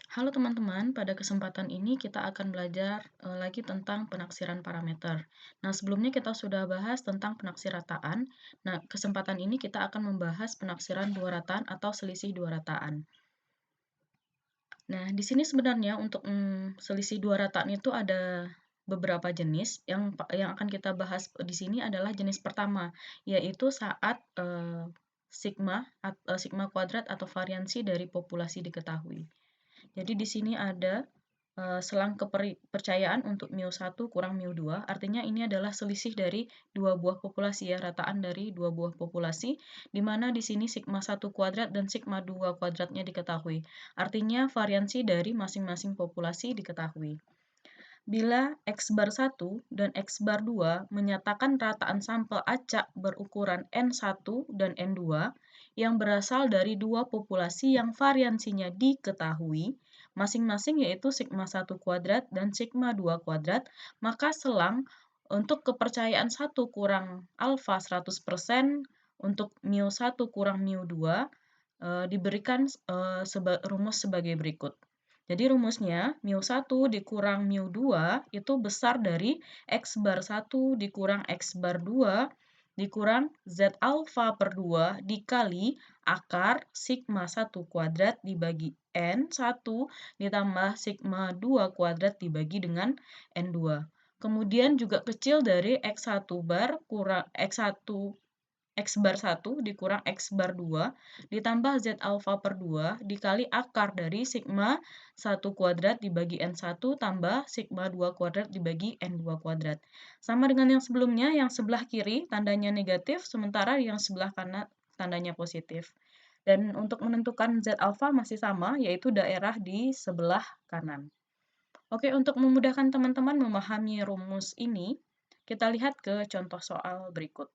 Halo teman-teman, pada kesempatan ini kita akan belajar lagi tentang penaksiran parameter. Nah, sebelumnya kita sudah bahas tentang penaksir rataan. Nah, kesempatan ini kita akan membahas penaksiran dua rataan atau selisih dua rataan. Nah, di sini sebenarnya untuk selisih dua rataan itu ada beberapa jenis. Yang akan kita bahas di sini adalah jenis pertama, yaitu saat sigma kuadrat atau variansi dari populasi diketahui. Jadi di sini ada selang kepercayaan untuk mu1 kurang mu2, artinya ini adalah selisih dari dua buah populasi ya, rataan dari dua buah populasi, di mana di sini sigma 1 kuadrat dan sigma 2 kuadratnya diketahui. Artinya variansi dari masing-masing populasi diketahui. Bila X bar 1 dan X bar 2 menyatakan rataan sampel acak berukuran N1 dan N2 yang berasal dari dua populasi yang variansinya diketahui, masing-masing yaitu sigma 1 kuadrat dan sigma 2 kuadrat, maka selang untuk kepercayaan 1 kurang alfa 100% untuk mu1 kurang mu2 diberikan rumus sebagai berikut. Jadi rumusnya, mu1 dikurang mu2 itu besar dari X bar 1 dikurang X bar 2 dikurang Z alfa per 2 dikali akar sigma 1 kuadrat dibagi N1 ditambah sigma 2 kuadrat dibagi dengan N2. Kemudian juga kecil dari X1 bar kurang X1 X bar 1 dikurang X bar 2 ditambah Z alfa per 2 dikali akar dari sigma 1 kuadrat dibagi N1 tambah sigma 2 kuadrat dibagi N2 kuadrat. Sama dengan yang sebelumnya, yang sebelah kiri tandanya negatif, sementara yang sebelah kanan tandanya positif. Dan untuk menentukan Z alfa masih sama, yaitu daerah di sebelah kanan. Oke, untuk memudahkan teman-teman memahami rumus ini, kita lihat ke contoh soal berikut.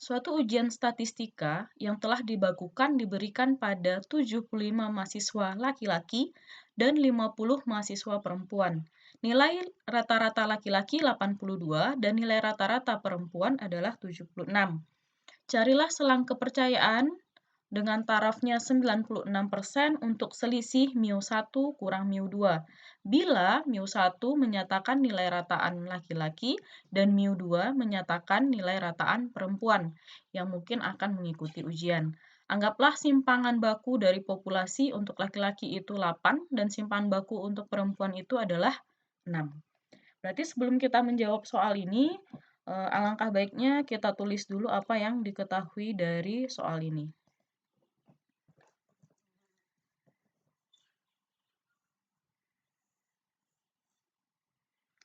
Suatu ujian statistika yang telah dibakukan diberikan pada 75 mahasiswa laki-laki dan 50 mahasiswa perempuan. Nilai rata-rata laki-laki 82 dan nilai rata-rata perempuan adalah 76. Carilah selang kepercayaan dengan tarafnya 96% untuk selisih mu1 kurang mu2. Bila mu1 menyatakan nilai rataan laki-laki dan mu2 menyatakan nilai rataan perempuan yang mungkin akan mengikuti ujian. Anggaplah simpangan baku dari populasi untuk laki-laki itu 8 dan simpangan baku untuk perempuan itu adalah 6. Berarti sebelum kita menjawab soal ini, alangkah baiknya kita tulis dulu apa yang diketahui dari soal ini.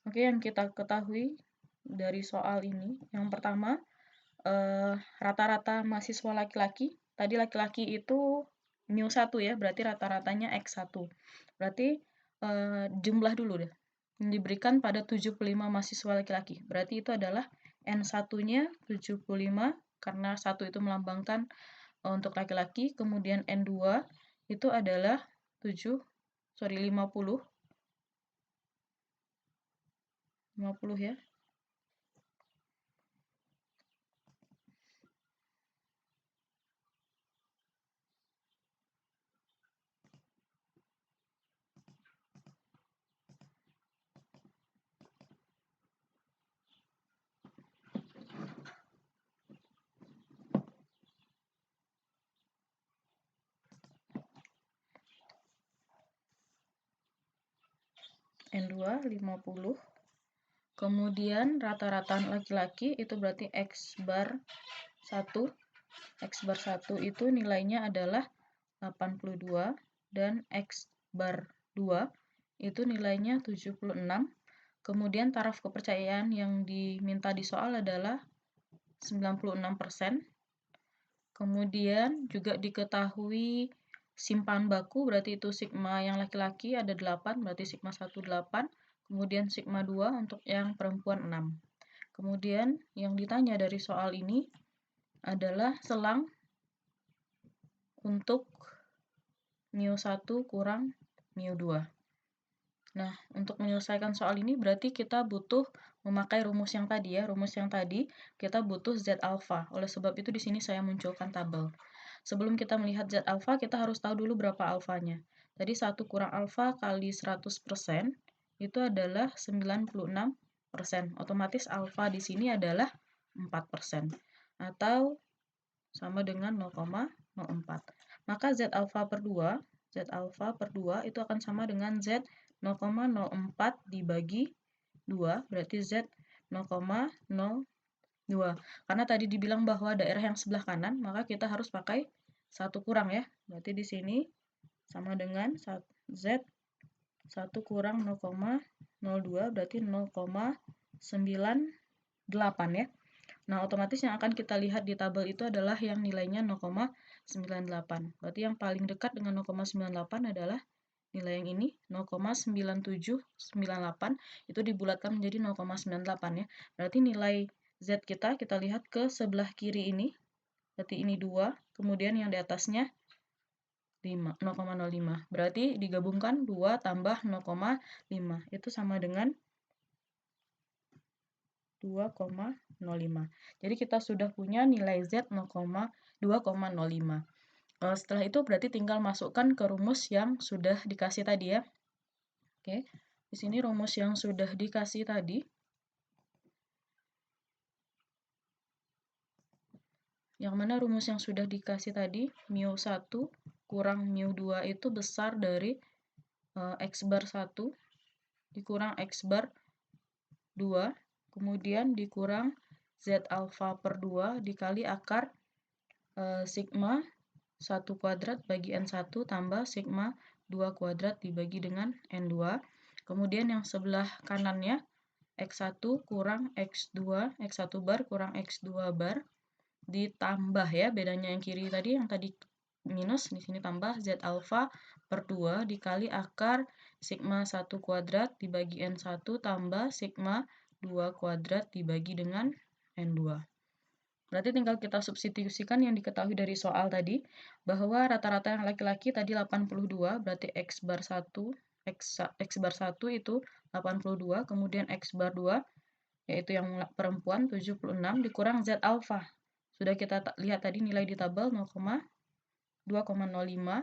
Oke, yang kita ketahui dari soal ini, yang pertama, rata-rata mahasiswa laki-laki. Tadi laki-laki itu mu1 ya, berarti rata-ratanya X1. Berarti jumlah dulu deh. Yang diberikan pada 75 mahasiswa laki-laki. Berarti itu adalah N1-nya 75, karena 1 itu melambangkan untuk laki-laki. Kemudian N2 itu adalah 50 ya. N2 50. Kemudian rata-rata laki-laki itu berarti X bar 1. X bar 1 itu nilainya adalah 82 dan X bar 2 itu nilainya 76. Kemudian taraf kepercayaan yang diminta di soal adalah 96%. Kemudian juga diketahui simpan baku, berarti itu sigma yang laki-laki ada 8, berarti sigma 1 8. Kemudian sigma 2 untuk yang perempuan 6. Kemudian yang ditanya dari soal ini adalah selang untuk mu1 kurang mu2. Nah, untuk menyelesaikan soal ini berarti kita butuh memakai rumus yang tadi ya. Rumus yang tadi kita butuh Z alfa. Oleh sebab itu di sini saya munculkan tabel. sebelum kita melihat Z alfa, kita harus tahu dulu berapa alfanya. Tadi 1 kurang alfa kali 100% itu adalah 96%. Otomatis alfa di sini adalah 4%. Atau sama dengan 0,04. Maka Z alfa per 2, Z alfa per 2 itu akan sama dengan Z 0,04 dibagi 2, berarti Z 0,02. Karena tadi dibilang bahwa daerah yang sebelah kanan, maka kita harus pakai 1 kurang ya. Berarti di sini sama dengan Z 1 kurang 0,02 berarti 0,98 ya. Nah, otomatis yang akan kita lihat di tabel itu adalah yang nilainya 0,98. Berarti yang paling dekat dengan 0,98 adalah nilai yang ini, 0,9798, itu dibulatkan menjadi 0,98 ya. Berarti nilai Z kita lihat ke sebelah kiri ini, berarti ini 2, kemudian yang di atasnya 0,05. Berarti digabungkan 2 tambah 0,5, itu sama dengan 2,05. Jadi kita sudah punya nilai Z 2,05. Setelah itu berarti tinggal masukkan ke rumus yang sudah dikasih tadi ya. Oke, di sini rumus yang sudah dikasih tadi. Yang mana rumus yang sudah dikasih tadi, mu1 kurang mu2 itu besar dari X bar 1 dikurang X bar 2, kemudian dikurang Z alfa per 2 dikali akar sigma 1 kuadrat bagi N1 tambah sigma 2 kuadrat dibagi dengan N2. Kemudian yang sebelah kanannya X1 kurang X2, X1 bar kurang X2 bar ditambah ya, bedanya yang kiri tadi, yang tadi minus, di sini tambah Z alfa per 2 dikali akar sigma 1 kuadrat dibagi N1 tambah sigma 2 kuadrat dibagi dengan N2. Berarti tinggal kita substitusikan yang diketahui dari soal tadi, bahwa rata-rata yang laki-laki tadi 82, berarti X bar 1, X bar 1 itu 82, kemudian X bar 2, yaitu yang perempuan 76, dikurang Z alfa. Sudah kita lihat tadi nilai di tabel 2,05,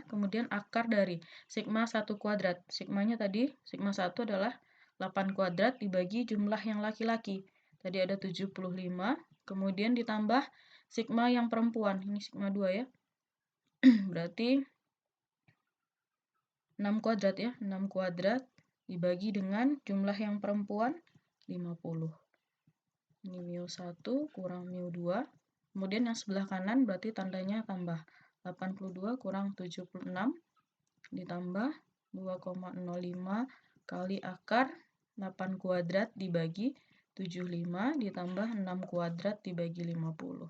kemudian akar dari sigma 1 kuadrat. Sigmanya tadi, sigma 1 adalah 8 kuadrat dibagi jumlah yang laki-laki. Tadi ada 75, kemudian ditambah sigma yang perempuan, ini sigma 2 ya. Berarti 6 kuadrat ya, 6 kuadrat dibagi dengan jumlah yang perempuan 50. Ini mu1 kurang mu2. Kemudian yang sebelah kanan berarti tandanya tambah. 82 kurang 76 ditambah 2,05 kali akar 8 kuadrat dibagi 75 ditambah 6 kuadrat dibagi 50.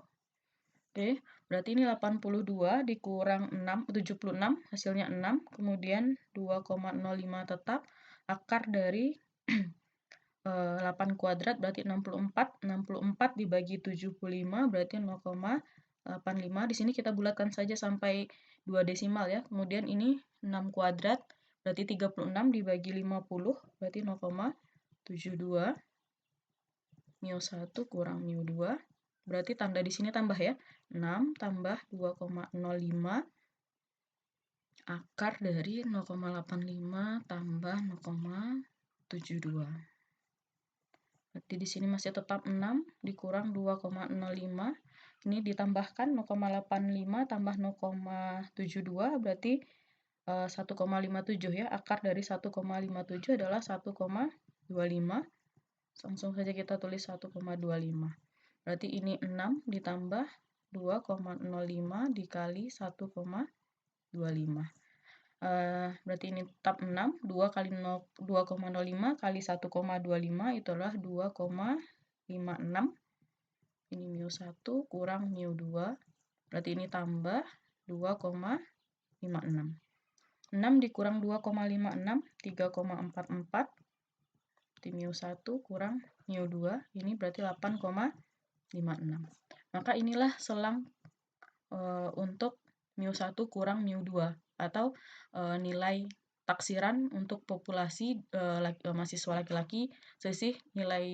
Oke, berarti ini 82 dikurang 76, hasilnya 6, kemudian 2,05 tetap, akar dari 8 kuadrat berarti 64, 64 dibagi 75 berarti 0,85. Di sini kita bulatkan saja sampai 2 desimal ya. Kemudian ini 6 kuadrat berarti 36 dibagi 50 berarti 0,72. mu1 kurang mu2 berarti tanda di sini tambah ya. 6 tambah 2,05 akar dari 0,85 tambah 0,72. Berarti di sini masih tetap 6 dikurang 2,05. Ini ditambahkan 0,85 tambah 0,72 berarti 1,57 ya. Akar dari 1,57 adalah 1,25. Langsung saja kita tulis 1,25. Berarti ini 6 ditambah 2,05 dikali 1,25. Berarti ini tetap 6, 2 kali 2,05 kali 1,25 itu adalah 2,56. Ini mu1 kurang mu2, berarti ini tambah 2,56. 6 dikurang 2,56, 3,44. Berarti mu1 kurang mu2, ini berarti 8,56. Maka inilah selang untuk mu1 kurang mu2 atau nilai taksiran untuk populasi mahasiswa laki-laki selisih nilai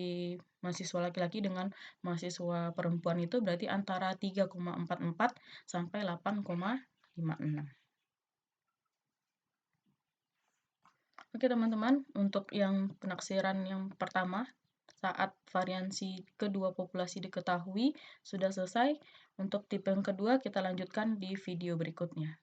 mahasiswa laki-laki dengan mahasiswa perempuan itu berarti antara 3,44 sampai 8,56. Oke teman-teman, untuk yang penaksiran yang pertama, saat variansi kedua populasi diketahui, sudah selesai. Untuk tipe yang kedua kita lanjutkan di video berikutnya.